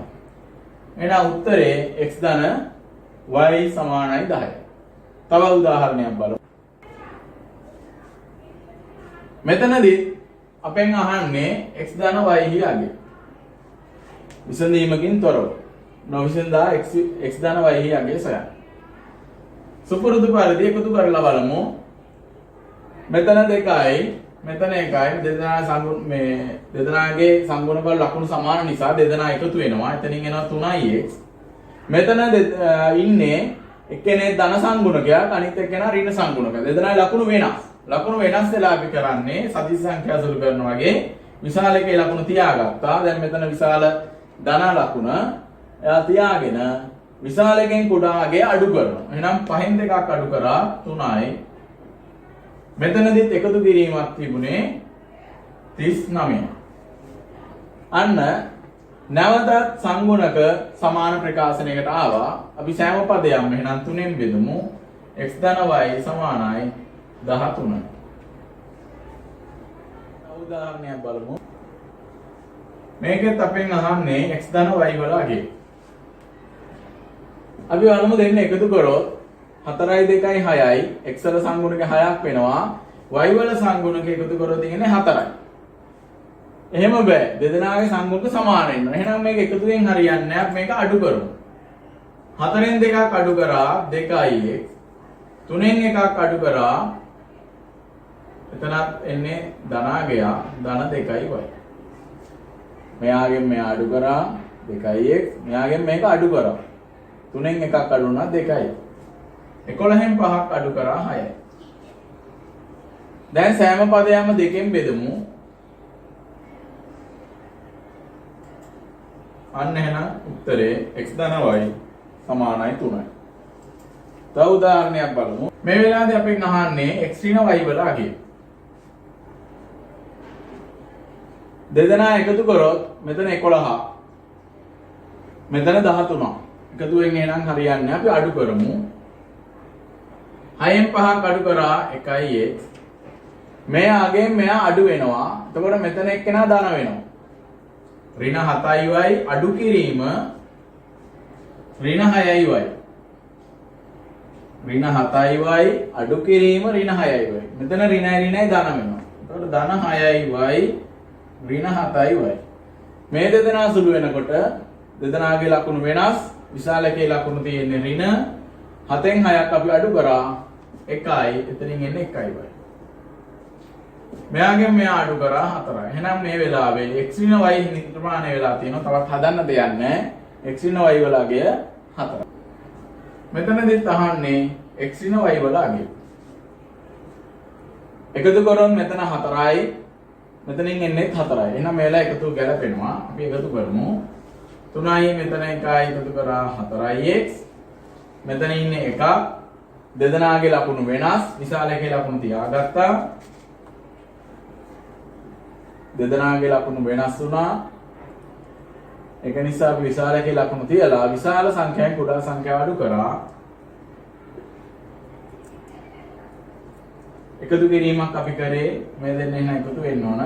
එහෙනම් උත්තරේ x ධන y සමානයි 10. තව උදාහරණයක් බලමු. මෙතනදී අපෙන් අහන්නේ x ධන y හි අගය. විසඳීමකින් තොරව. නොවිසඳා x ධන y හි අගය සොයන්න. සුපුරුදු පරිදි එකතු කරලා බලමු. මෙතන 2යි මෙතන 1යි දෙදෙනාගේ සංගුණක ලකුණු සමාන නිසා දෙදෙනා එකතු වෙනවා. එතනින් එනවා 3x. මෙතන ඉන්නේ එක්කෙනෙක් ධන සංගුණකයක් අනිත් එක්කෙනා ඍණ සංගුණකයක්. දෙදෙනාගේ ලකුණු වෙනස්. ලකුණු වෙනස් වෙලා අපි කරන්නේ සදිස් සංඛ්‍යා සුළු කරනවා වගේ විශාල එකේ ලකුණු තියාගත්තා. දැන් මෙතන විශාල ධන ලකුණ එයා තියාගෙන විශාල එකෙන් කුඩාගේ අඩු කරනවා. එහෙනම් 5න් 2ක් අඩු කරා 3යි. මෙතනදිත් එකතු කිරීමක් තිබුණේ 39. අන්න නැවතත් සංගුණක සමාන ප්‍රකාශනයකට ආවා. අපි සෑම පදයක්ම එහෙනම් 3ෙන් බෙදමු. x ධන y සමානයි 13. උදාහරණයක් බලමු. මේකෙත් අපෙන් අහන්නේ x ධන y වල අගය. අපි බලමු දෙන්න එකතු කරොත් 4යි 2යි 6යි x වල සංගුණක 6ක් වෙනවා. y වල සංගුණක එකතු කරොත් ඉන්නේ 4යි. එහෙම බෑ. දෙදෙනාගේ සංගුණක සමාන වෙන්න. එහෙනම් මේක එකතුවෙන් හරියන්නේ නැහැ. මේක අඩු කරමු. 4ෙන් 2ක් අඩු කරා 2ix. 3ෙන් 1ක් අඩු කරා එතනත් එන්නේ ධනාගය ධන 2y. මෙයාගෙන් මෙයා අඩු කරා 2ix. මෙයාගෙන් මේක අඩු කරා 3ෙන් 1ක් අඩු වුණා 2යි. 11න් 5ක් අඩු කරා 6යි. දැන් සෑම පදයක්ම දෙකෙන් බෙදමු. අන්න එහෙනම් උත්තරේ x ධන y සමානයි 3යි. තව උදාහරණයක් බලමු. මේ වෙලාවේදී අපෙන් අහන්නේ x ඍණ y වල අගය. දෙදෙනා එකතු කරොත් මෙතන 11. මෙතන 13. එකතුවෙන් එහෙනම් හරියන්නේ අපි අඩු කරමු. 6න් 5ක් අඩු කරා 1ix. මෙයාගෙන් මෙයා අඩු වෙනවා. එතකොට මෙතන එක්කෙනා ධන වෙනවා. ඍණ 7යි අඩු කිරීම ඍණ 6යි ඍණ 7යි අඩු කිරීම ඍණ 6යි මෙතන ඍණයි ධන වෙනවා. එතකොට ධන 6යි ඍණ 7යි මේ දෙදෙනා සුළු වෙනකොට දෙදෙනාගේ ලකුණු වෙනස්. විශාල එකේ ලකුණු තියෙන්නේ ඍණ 7න් 6ක් අපි අඩු කරා 1යි. එතනින් එන්නේ 1යි. මෙයාගෙන් මෙයා අඩු කරා 4යි. එහෙනම් මේ වෙලාවේ x ඍණ y නිර්මාණය වෙලා තියෙනවා. තවත් හදන්න දෙයක් නැහැ. x ඍණ y වල අගය 4යි. මෙතනදිත් අහන්නේ x ඍණ y වල අගය. එකතු කරොත් මෙතන 4යි. මෙතනින් එන්නේ 4යි. එහෙනම් මේලා එකතු ගැලපෙනවා. අපි එකතු කරමු. 3යි මෙතන 1යි එකතු කරා 4ix. මෙතන ඉන්නේ 1ක්. දෙදෙනාගේ ලකුණු වෙනස්. විශාල එකේ ලකුණු තියාගත්තා. දෙදෙනාගේ ලකුණු වෙනස් වුණා. ඒක නිසා අපි විශාල එකේ ලකුණු තියලා විශාල සංඛ්‍යාවෙන් කුඩා සංඛ්‍යාව අඩු කරා. එකතු කිරීමක් අපි කරේ මේ දෙන්න එහෙනම් එකතු වෙන්න ඕන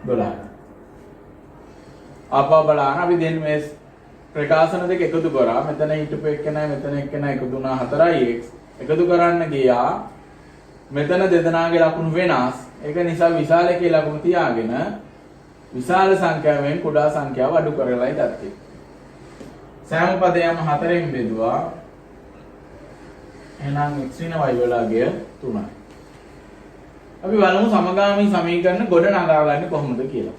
12. ආපහු බලන්න අපි දැන් මේ ප්‍රකාශන දෙක එකතු කරා. මෙතන හිටපු එක්කෙනා මෙතන එක්කෙනා එකතු වුණා 4ix. එකතු කරන්න ගියා. මෙතන දෙදෙනාගේ ලකුණු වෙනස්. ඒක නිසා විශාල එකේ ලකුණු තියාගෙන විශාල සංඛ්‍යාවෙන් කුඩා සංඛ්‍යාව අඩු කරලායි ගත්තේ. සෑම පදයක්ම 4න් බෙදුවා. එහෙනම් x ඍණ y වලගේ 3යි. අපි බලමු සමගාමී සමීකරණ ගොඩ නගාගන්නේ කොහොමද කියලා.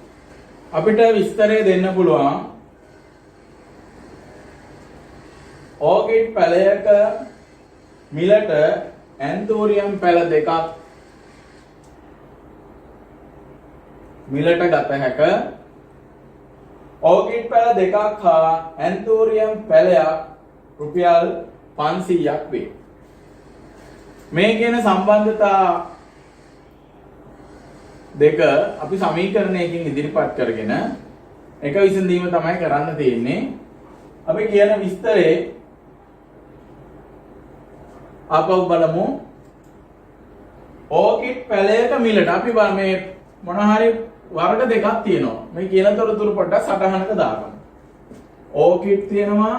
අපිට විස්තරය දෙන්න පුළුවන් ඕකිඩ් පැලයක මිලට ඇන්තෝරියම් පැල දෙකක් මිලට ගත හැක. ඕකිඩ් පැල දෙකක් හා ඇන්තෝරියම් පැලයක් රුපියල් 500ක් වේ. මේ කියන සම්බන්ධතා දෙක අපි සමීකරණයකින් ඉදිරිපත් කරගෙන එක විසඳීම තමයි කරන්න තියෙන්නේ. අපි කියන විස්තරේ ආපහු බලමු. ඕකිඩ් පැලයක මිලට අපි මේ මොන හරි වර්ග දෙකක් තියෙනවා. මේ කියන තොරතුරු පොඩ්ඩක් සටහනක දාගන්න. ඕකිඩ් තියෙනවා,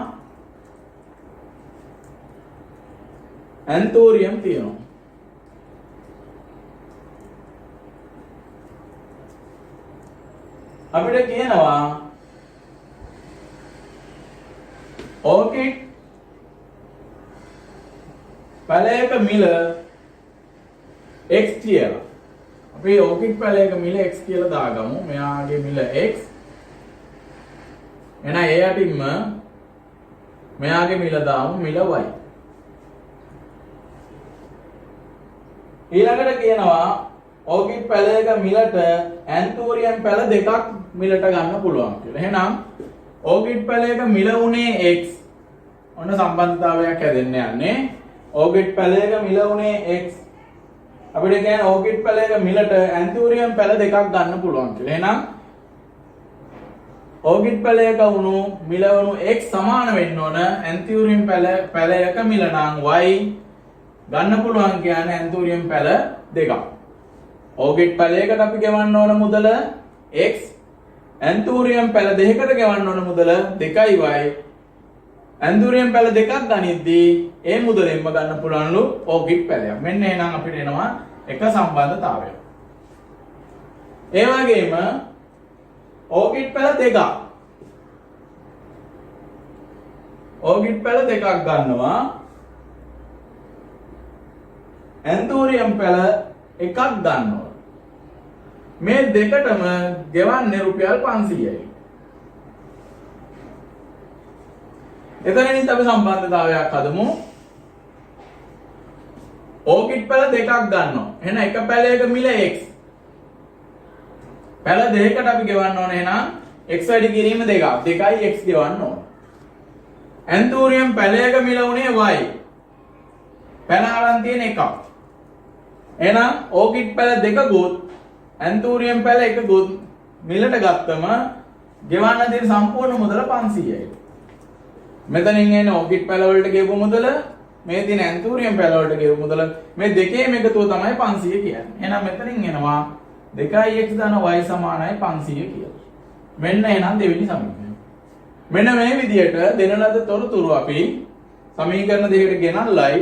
ඇන්තෝරියම් තියෙනවා. අපිට කියනවා ඕකිඩ් පැලයක මිල x කියලා. අපි ඕකිඩ් පැලයක මිල x කියලා දාගමු. මෙයාගේ මිල x. එහෙනම් ඒ යටින්ම මෙයාගේ මිල දාමු මිල y. ඊළඟට කියනවා ඕකිඩ් පැලයක මිලට ඇන්තෝරියම් පැල දෙකක් මිලට ගන්න පුළුවන් කියලා. එහෙනම් ඕකිඩ් පැලයක මිල උනේ x. ඔන්න සම්බන්ධතාවයක් හැදෙන්න යන්නේ. ඕකිඩ් පැලයක මිල උනේ x. අපිට කියන්නේ ඕකිඩ් පැලයක මිලට ඇන්තෝරියම් පැල දෙකක් ගන්න පුළුවන් කියලා. එහෙනම් ඕකිඩ් පැලයක වුණු මිල වුණු x සමාන වෙන්න ඕන ඇන්තෝරියම් පැලයක මිල නම් y ගන්න පුළුවන් කියන්නේ ඇන්තෝරියම් පැල දෙකක්. ඕකිඩ් පැලයකට අපි ගෙවන්න ඕන මුදල x, ඇන්තෝරියම් පැල දෙකකට ගෙවන්න ඕන මුදල 2y. ඇන්තෝරියම් පැල දෙකක් ගනිද්දී ඒ මුදලෙන්ම ගන්න පුළුවන්ලු ඕකිඩ් පැලයක්. මෙන්න එහෙනම් අපිට එනවා එක සම්බන්ධතාවය. ඒ වගේම ඕකිඩ් පැල දෙකක්. ඕකිඩ් පැල දෙකක් ගන්නවා. ඇන්තෝරියම් පැල එකක් ගන්නවා. මේ දෙකටම ගෙවන්නේ රුපියල් 500යි. එතනනිත් අපි සම්බන්ධතාවයක් හදමු. ඕකිඩ් පැල දෙකක් ගන්නවා. එහෙනම් එක පැලයක මිල x. පැල දෙකකට අපි ගෙවන්න ඕනේ. එහෙනම් x වැඩි කිරීම දෙකක්. 2යි x ගෙවන්න ඕනේ. ඇන්තෝරියම් පැලයක මිල උනේ y. පැල අරන් තියෙන එකක්. එහෙනම් ඕකිඩ් පැල දෙකකුත් ඇන්තෝරියම් පැල එකකුත් මිලට ගත්තම ගෙවන්න තියෙන සම්පූර්ණ මුදල 500යි. මෙතනින් එන ඕකිඩ් පැල වලට ගෙවපු මුදල, මේ තියෙන ඇන්තෝරියම් පැල වලට ගෙවපු මුදල, මේ දෙකේම එකතුව තමයි 500 කියන්නේ. එහෙනම් මෙතනින් එනවා 2x ධන y සමානයි 500 කියලා. මෙන්න එහෙනම් දෙවෙනි සමීකරණය. මෙන්න මේ විදිහට දෙන ලද තොරතුරු අපි සමීකරණ දෙකකට ගෙනල්ලයි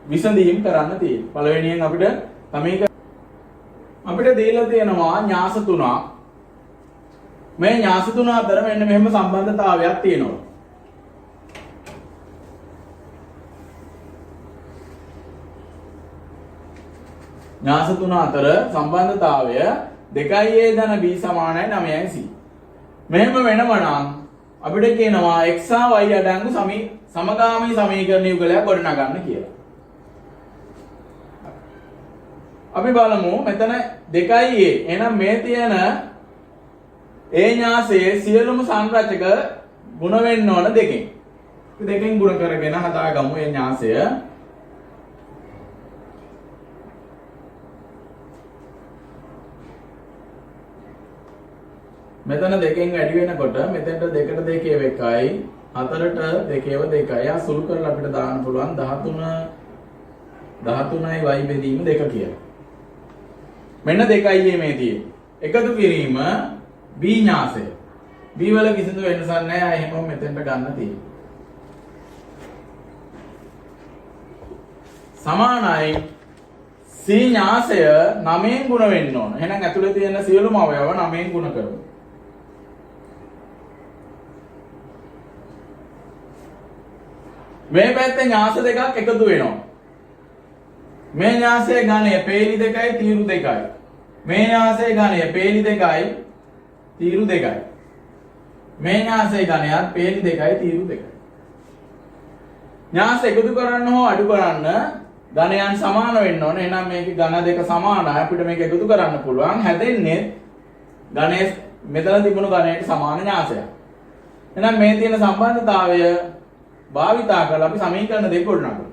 විසඳීම් කරන්න තියෙන්නේ. පළවෙනියෙන් අපිට දීලා තියෙනවා න්‍යාස තුනක්. මේ න්‍යාස තුන අතර මෙන්න මෙහෙම සම්බන්ධතාවයක් තියෙනවා. න්‍යාස තුන අතර සම්බන්ධතාවය 2a ධන b සමානයි 9යි c. මෙහෙම වෙනම නම් අපිට කියනවා x හා y අඩංගු සමගාමී සමීකරණ යුගලයක් ගොඩනගන්න කියලා. අපි බලමු මෙතන 2a. එහෙනම් මේ තියෙන ඒ න්‍යාසයේ සියලුම සංරචක ගුණ වෙන්න ඕන දෙකෙන්. අපි දෙකෙන් ගුණ කරගෙන හදාගමු මේ න්‍යාසය. මෙතන දෙකෙන් වැඩි වෙනකොට මෙතෙන්ට 2ට 2 1යි 4ට 2 2යි. ආ සුළු කරලා අපිට දාන්න පුළුවන් 13යි y බෙදීම 2 කියලා. මෙන්න 2යි මේ තියෙන්නේ. එකතු කිරීම b න්‍යාසය. b වල කිසිදු වෙනසක් නැහැ. එහෙමම මෙතෙන්ට ගන්න තියෙන්නේ. සමානයි c න්‍යාසය 9න් ගුණ වෙන්න ඕන. එහෙනම් ඇතුලේ තියෙන සියලුම අවයව 9න් ගුණ කරමු. මේ පැත්තේ න්‍යාස දෙකක් එකතු වෙනවා. මේ න්‍යාසයේ ඝනය පේලි 2යි තීරු 2යි. මේ න්‍යාසයේ ඝනය පේලි 2යි තීරු 2යි. මේ න්‍යාසයේ ඝනයත් පේලි 2යි තීරු 2යි. න්‍යාස එකතු කරන්න හෝ අඩු කරන්න ඝනයන් සමාන වෙන්න ඕන. එහෙනම් මේකේ ඝන දෙක සමානයි. අපිට මේක එකතු කරන්න පුළුවන්. හැදෙන්නේ ඝනයේ මෙතන තිබුණු ඝනයට සමාන න්‍යාසයක්. එහෙනම් මේ තියෙන සම්බන්ධතාවය භාවිතා කරලා අපි සමීකරණ දෙක ගොඩනගමු.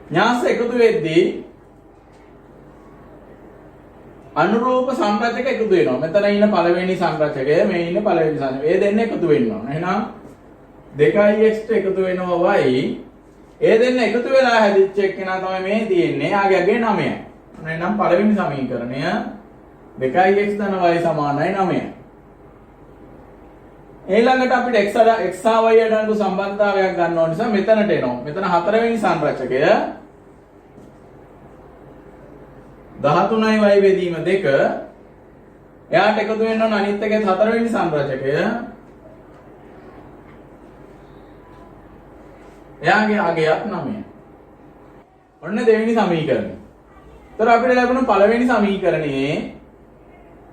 න්‍යාස එකතු වෙද්දී අනුරූප සංරචක එකතු වෙනවා. මෙතන ඉන්න පළවෙනි සංරචකය, මේ ඉන්න පළවෙනි සංරචකය. ඒ දෙන්න එකතු වෙන්න ඕන. එහෙනම් 2x එකතු වෙනවා y. ඒ දෙන්න එකතු වෙලා හැදිච්ච එක්කෙනා තමයි මේ තියෙන්නේ. ආගේ 9යි. එහෙනම් පළවෙනි සමීකරණය 2x ධන y සමානයි 9යි. ඊළඟට අපිට x හා y අඩංගු සම්බන්ධතාවයක් ගන්න ඕන නිසා මෙතනට එනවා. මෙතන හතරවෙනි සංරචකය 13යි y බෙදීම 2. එයාට එකතු වෙන්න ඕන අනිත් එකේ හතරවෙනි සංරචකය. එයාගේ අගයත් 9යි. ඔන්න දෙවෙනි සමීකරණය. ඒතර අපිට ලැබුණු පළවෙනි සමීකරණයේ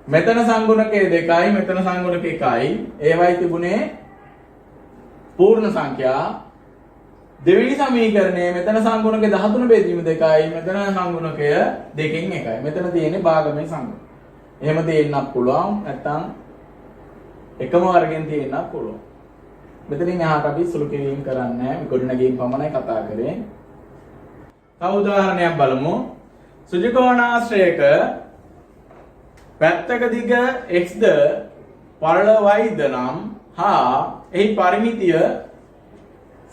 මෙතන සංගුණකය 2යි මෙතන සංගුණක 1යි ඒවයි තිබුණේ පූර්ණ සංඛ්‍යා. දෙවෙනි සමීකරණයේ මෙතන සංගුණක 13 බෙදීම 2යි මෙතන සංගුණකය 2කින් 1යි. මෙතන තියෙන්නේ භාගමය සංගුණ. එහෙම තියෙන්නත් පුළුවන් නැත්නම් එකම වර්ගයෙන් තියෙන්නත් පුළුවන්. මෙතනින් එහාට අපි සුළු කිරීම කරන්නේ නැහැ. ගොඩනැගීම් පමණයි කතා කරේ. තව උදාහරණයක් බලමු. සුජකෝණාශ්‍රයක පැත්තක දිග x ද පරල y ද නම් හා එහි පරිමිතිය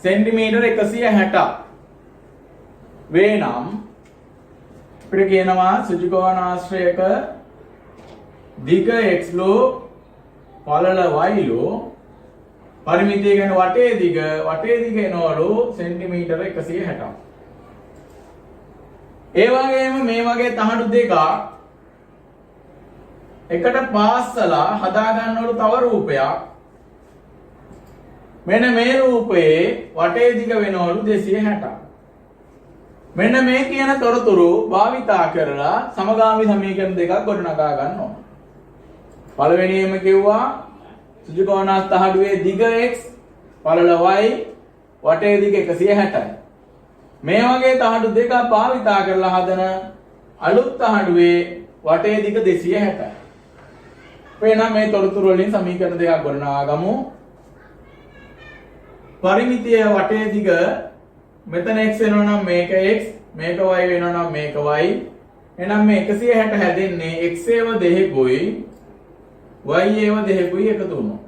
සෙන්ටිමීටර 160ක් වේ නම් අපිට කියනවා සුජකෝණාශ්‍රයක දිග x ලෝ පරල y ලෝ පරිමිතිය කියන්නේ වටේ දිග එනවලු සෙන්ටිමීටර 160ක්. ඒ වගේම මේ වගේ තහඩු දෙකක් එකට පාස්සලා හදා ගන්නවලු තව රූපයක්. මෙන්න මේ රූපයේ වටේ දිග වෙනවලු 260ක්. මෙන්න මේ කියන තොරතුරු භාවිතා කරලා සමගාමී සමීකරණ දෙකක් ගොඩනගා ගන්න ඕන. පළවෙනියෙන්ම කිව්වා සුජකෝණාස් තහඩුවේ දිග x පළල y වටේ දිග 160යි. මේ වගේ තහඩු දෙකක් භාවිතා කරලා හදන අලුත් තහඩුවේ වටේ දිග 260යි. එහෙනම් මේ තොරතුරු වලින් සමීකරණ දෙකක් ගොඩනගා ගමු. පරිමිතිය වටේ දිග මෙතන x වෙනවා නම් මේක x, මේක y වෙනවා නම් මේක y. එහෙනම් මේ 160 හැදෙන්නේ x ඒව දෙහිකුයි y ඒව දෙහිකුයි එකතු වුණා.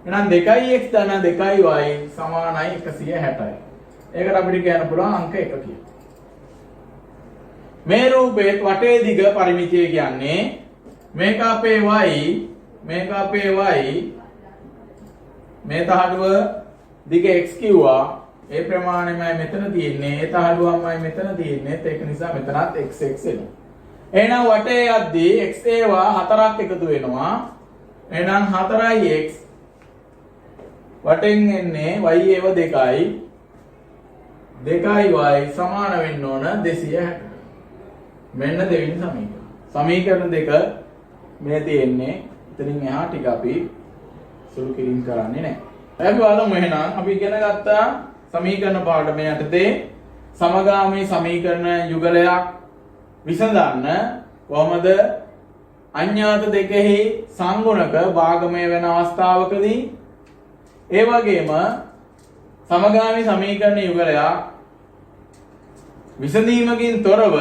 එහෙනම් 2x ධන 2y සමානයි 160යි. ඒකට අපිට කියන්න පුළුවන් අංක 1 කියලා. මේ රූපයේ වටේ දිග පරිමිතිය කියන්නේ මේක අපේ y, මේක අපේ y, මේ තහඩුව දිග x කිව්වා. ඒ ප්‍රමාණයමයි මෙතන තියෙන්නේ. ඒ තහඩුවමයි මෙතන තියෙන්නේ. ඒක නිසා මෙතනත් x එනවා. එහෙනම් වටේ යද්දී x ඒවා හතරක් එකතු වෙනවා. එහෙනම් 4x වටෙන් එන්නේ y ඒව 2යි. 2y සමාන වෙන්න ඕන 260. මෙන්න දෙවෙනි සමීකරණ. සමීකරණ දෙක මේ තියෙන්නේ. එතනින් එහා ටික අපි සුළු කිරීම කරන්නේ නැහැ. අපි බලමු එහෙනම් අපි ඉගෙන ගත්තා සමීකරණ පාඩමේ යටතේ සමගාමී සමීකරණ යුගලයක් විසඳන්න කොහොමද අඥාත දෙකෙහි සංගුණක භාගමය වෙන අවස්ථාවකදී ඒ වගේම සමගාමී සමීකරණ යුගලයක් විසඳීමකින් තොරව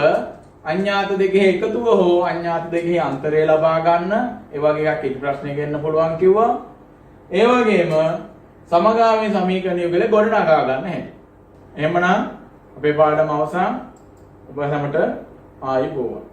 අඥාත දෙකෙහි එකතුව හෝ අඥාත දෙකෙහි අන්තරය ලබා ගන්න ඒ වගේ එකක් ඉදි ප්‍රශ්නයක එන්න පුළුවන් කිව්වා. ඒ වගේම සමගාමී සමීකරණ යුගල ගොඩනගා ගන්න හැටි. එහෙමනම් අපේ පාඩම අවසන්. ඔබ හැමට ආයි බෝවන්.